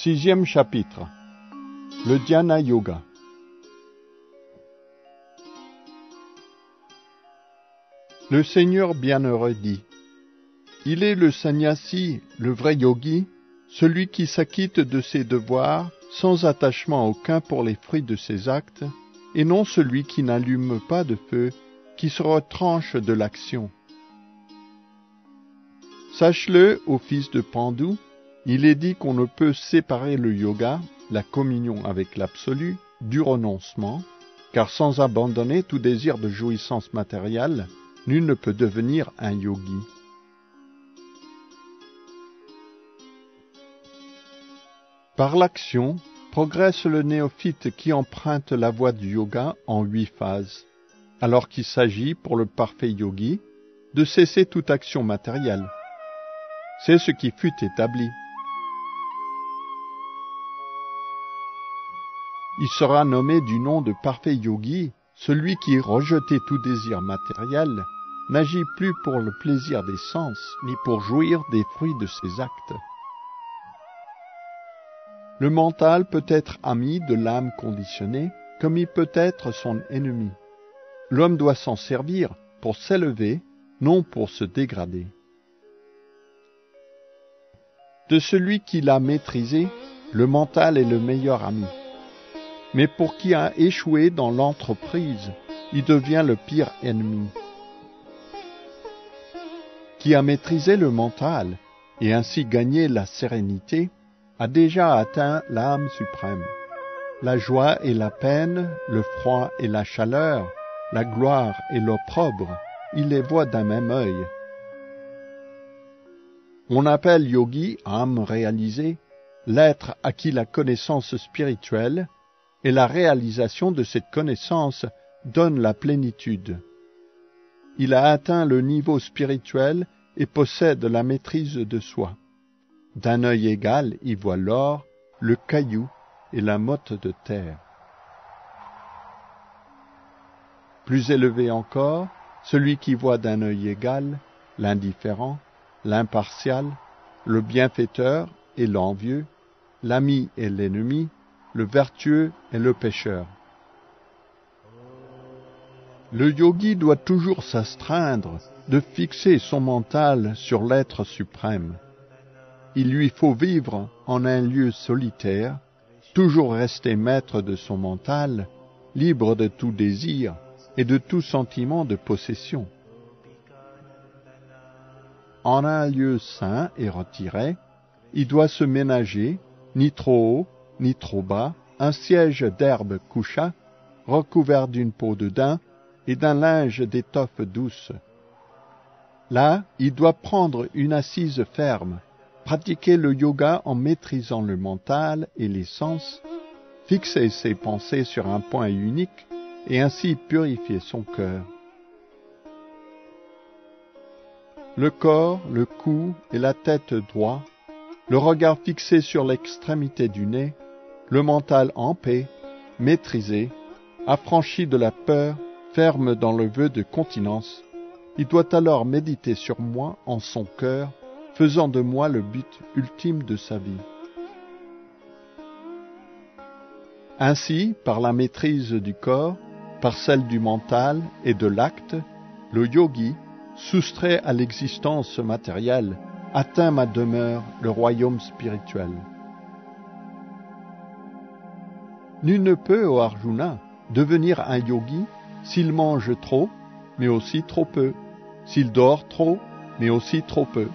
Sixième chapitre. Le Dhyana Yoga. Le Seigneur bienheureux dit: il est le sannyasi, le vrai yogi, celui qui s'acquitte de ses devoirs sans attachement aucun pour les fruits de ses actes, et non celui qui n'allume pas de feu, qui se retranche de l'action. Sache-le, ô fils de Pandu, il est dit qu'on ne peut séparer le yoga, la communion avec l'absolu, du renoncement, car sans abandonner tout désir de jouissance matérielle, nul ne peut devenir un yogi. Par l'action, progresse le néophyte qui emprunte la voie du yoga en 8 phases, alors qu'il s'agit, pour le parfait yogi, de cesser toute action matérielle. C'est ce qui fut établi. Il sera nommé du nom de parfait yogi, celui qui, rejeté tout désir matériel, n'agit plus pour le plaisir des sens, ni pour jouir des fruits de ses actes. Le mental peut être ami de l'âme conditionnée, comme il peut être son ennemi. L'homme doit s'en servir pour s'élever, non pour se dégrader. De celui qui l'a maîtrisé, le mental est le meilleur ami. Mais pour qui a échoué dans l'entreprise, il devient le pire ennemi. Qui a maîtrisé le mental et ainsi gagné la sérénité, a déjà atteint l'âme suprême. La joie et la peine, le froid et la chaleur, la gloire et l'opprobre, il les voit d'un même œil. On appelle yogi, âme réalisée, l'être à qui la connaissance spirituelle et la réalisation de cette connaissance donne la plénitude. Il a atteint le niveau spirituel et possède la maîtrise de soi. D'un œil égal, il voit l'or, le caillou et la motte de terre. Plus élevé encore, celui qui voit d'un œil égal l'indifférent, l'impartial, le bienfaiteur et l'envieux, l'ami et l'ennemi, le vertueux et le pécheur. Le yogi doit toujours s'astreindre de fixer son mental sur l'être suprême. Il lui faut vivre en un lieu solitaire, toujours rester maître de son mental, libre de tout désir et de tout sentiment de possession. En un lieu saint et retiré, il doit se ménager, ni trop haut, ni trop bas, un siège d'herbe coucha, recouvert d'une peau de daim et d'un linge d'étoffe douce. Là, il doit prendre une assise ferme, pratiquer le yoga en maîtrisant le mental et les sens, fixer ses pensées sur un point unique et ainsi purifier son cœur. Le corps, le cou et la tête droits, le regard fixé sur l'extrémité du nez, le mental en paix, maîtrisé, affranchi de la peur, ferme dans le vœu de continence, il doit alors méditer sur moi en son cœur, faisant de moi le but ultime de sa vie. Ainsi, par la maîtrise du corps, par celle du mental et de l'acte, le yogi, soustrait à l'existence matérielle, atteint ma demeure, le royaume spirituel. Nul ne peut, ô Arjuna, devenir un yogi s'il mange trop, mais aussi trop peu, s'il dort trop, mais aussi trop peu.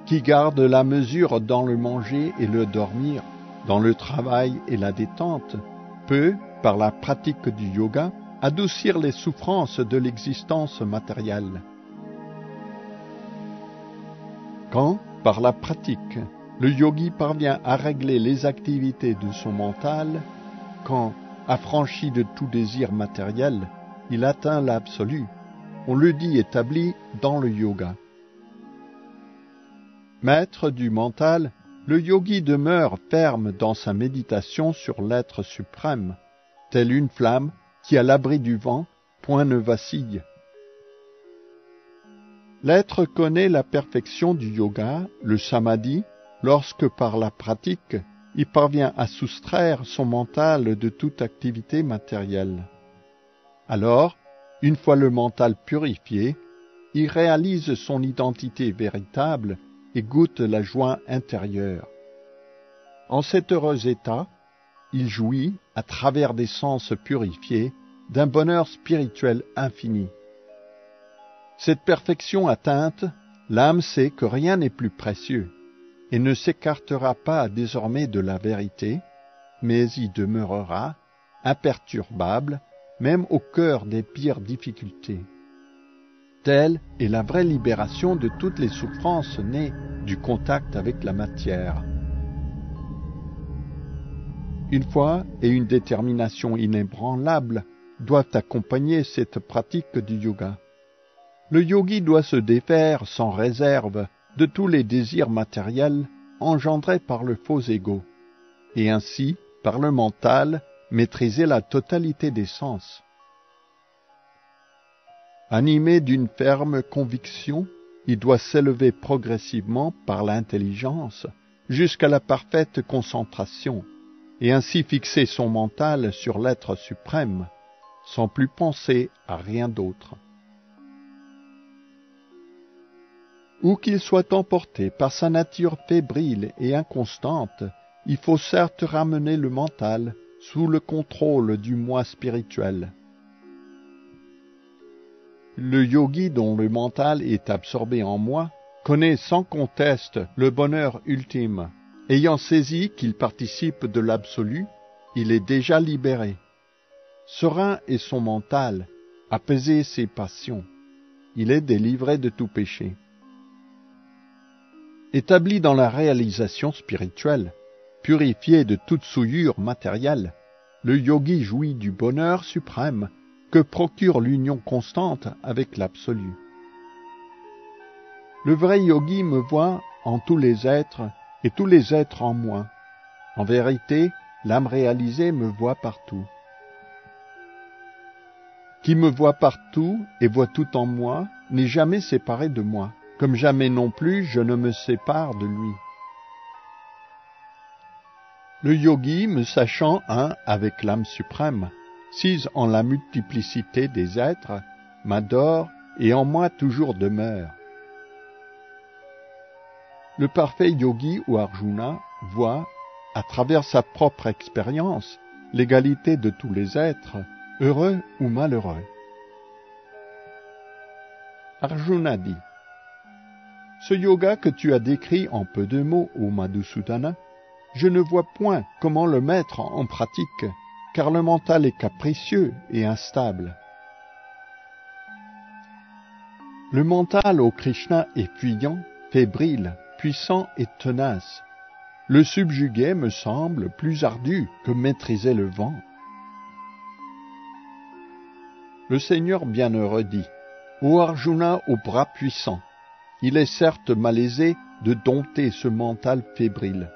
Qui garde la mesure dans le manger et le dormir, dans le travail et la détente, peut, par la pratique du yoga, adoucir les souffrances de l'existence matérielle. Quand, par la pratique, le yogi parvient à régler les activités de son mental, quand, affranchi de tout désir matériel, il atteint l'absolu, on le dit établi dans le yoga. Maître du mental, le yogi demeure ferme dans sa méditation sur l'être suprême, telle une flamme qui, à l'abri du vent, point ne vacille. L'être connaît la perfection du yoga, le samadhi, lorsque par la pratique, il parvient à soustraire son mental de toute activité matérielle. Alors, une fois le mental purifié, il réalise son identité véritable et goûte la joie intérieure. En cet heureux état, il jouit, à travers des sens purifiés, d'un bonheur spirituel infini. Cette perfection atteinte, l'âme sait que rien n'est plus précieux et ne s'écartera pas désormais de la vérité, mais y demeurera, imperturbable, même au cœur des pires difficultés. Telle est la vraie libération de toutes les souffrances nées du contact avec la matière. Une foi et une détermination inébranlable doivent accompagner cette pratique du yoga. Le yogi doit se défaire sans réserve de tous les désirs matériels engendrés par le faux ego, et ainsi, par le mental, maîtriser la totalité des sens. Animé d'une ferme conviction, il doit s'élever progressivement par l'intelligence jusqu'à la parfaite concentration, et ainsi fixer son mental sur l'être suprême, sans plus penser à rien d'autre. Où qu'il soit emporté par sa nature fébrile et inconstante, il faut certes ramener le mental sous le contrôle du moi spirituel. Le yogi dont le mental est absorbé en moi connaît sans conteste le bonheur ultime. Ayant saisi qu'il participe de l'absolu, il est déjà libéré. Serein est son mental, apaisé ses passions. Il est délivré de tout péché. Établi dans la réalisation spirituelle, purifié de toute souillure matérielle, le yogi jouit du bonheur suprême que procure l'union constante avec l'absolu. Le vrai yogi me voit en tous les êtres et tous les êtres en moi. En vérité, l'âme réalisée me voit partout. Qui me voit partout et voit tout en moi n'est jamais séparé de moi, comme jamais non plus je ne me sépare de lui. Le yogi, me sachant un avec l'âme suprême, sise en la multiplicité des êtres, m'adore et en moi toujours demeure. Le parfait yogi ou Arjuna voit, à travers sa propre expérience, l'égalité de tous les êtres, heureux ou malheureux. Arjuna dit: ce yoga que tu as décrit en peu de mots, ô Madhusudana, je ne vois point comment le mettre en pratique, car le mental est capricieux et instable. Le mental, ô Krishna, est fuyant, fébrile, puissant et tenace. Le subjuguer me semble plus ardu que maîtriser le vent. Le Seigneur bienheureux dit: ô Arjuna aux bras puissants, il est certes malaisé de dompter ce mental fébrile.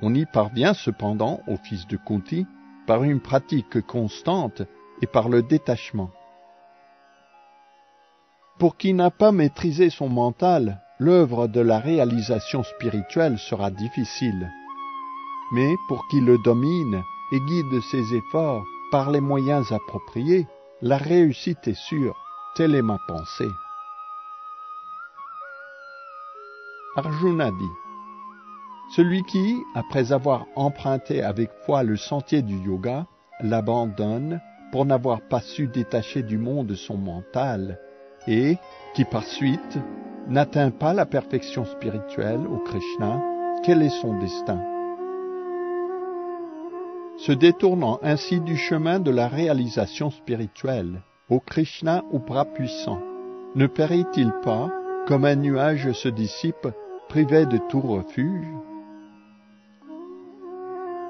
On y parvient cependant, ô fils de Kunti, par une pratique constante et par le détachement. Pour qui n'a pas maîtrisé son mental, l'œuvre de la réalisation spirituelle sera difficile. Mais pour qui le domine et guide ses efforts par les moyens appropriés, la réussite est sûre, telle est ma pensée. Arjuna dit: celui qui, après avoir emprunté avec foi le sentier du yoga, l'abandonne pour n'avoir pas su détacher du monde son mental, et qui par suite n'atteint pas la perfection spirituelle au Krishna, quel est son destin? Se détournant ainsi du chemin de la réalisation spirituelle, au Krishna aux bras puissants, ne périt-il pas, comme un nuage se dissipe, privé de tout refuge?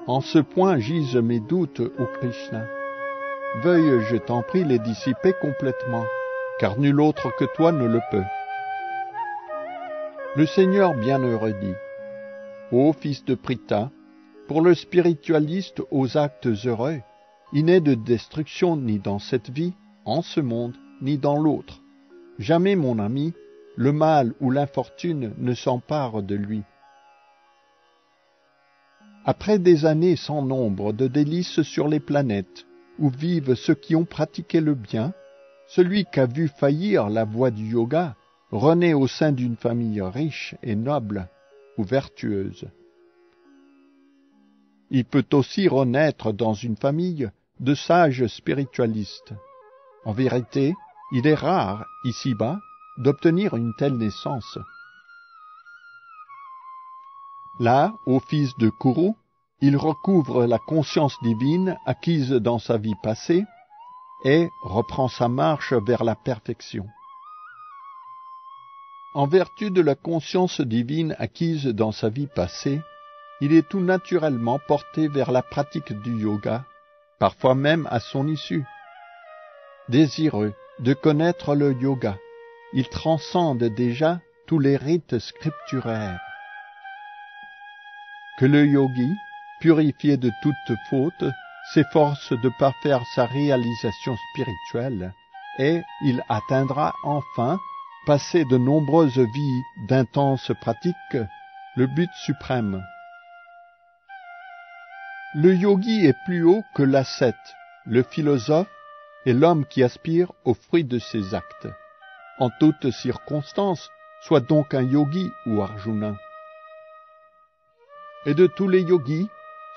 En ce point gisent mes doutes, ô Krishna. Veuille, je t'en prie, les dissiper complètement, car nul autre que toi ne le peut. Le Seigneur bienheureux dit: ô fils de Pritha, pour le spiritualiste aux actes heureux, il n'est de destruction ni dans cette vie, en ce monde, ni dans l'autre. Jamais, mon ami, le mal ou l'infortune ne s'empare de lui. Après des années sans nombre de délices sur les planètes, où vivent ceux qui ont pratiqué le bien, celui qu'a vu faillir la voie du yoga renaît au sein d'une famille riche et noble ou vertueuse. Il peut aussi renaître dans une famille de sages spiritualistes. En vérité, il est rare, ici-bas, d'obtenir une telle naissance. Là, au fils de Kuru, il recouvre la conscience divine acquise dans sa vie passée et reprend sa marche vers la perfection. En vertu de la conscience divine acquise dans sa vie passée, il est tout naturellement porté vers la pratique du yoga, parfois même à son issue. Désireux de connaître le yoga, il transcende déjà tous les rites scripturaires. Que le yogi, purifié de toute faute, s'efforce de parfaire sa réalisation spirituelle, et il atteindra enfin, passé de nombreuses vies d'intenses pratiques, le but suprême. Le yogi est plus haut que l'ascète, le philosophe et l'homme qui aspire aux fruits de ses actes. En toutes circonstances, sois donc un yogi ou Arjuna. Et de tous les yogis,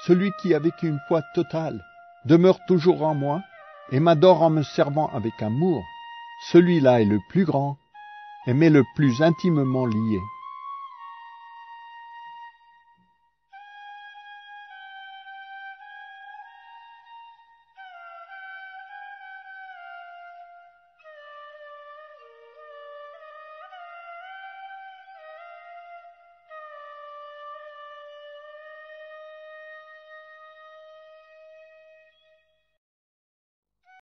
celui qui, avec une foi totale, demeure toujours en moi et m'adore en me servant avec amour, celui-là est le plus grand et m'est le plus intimement lié.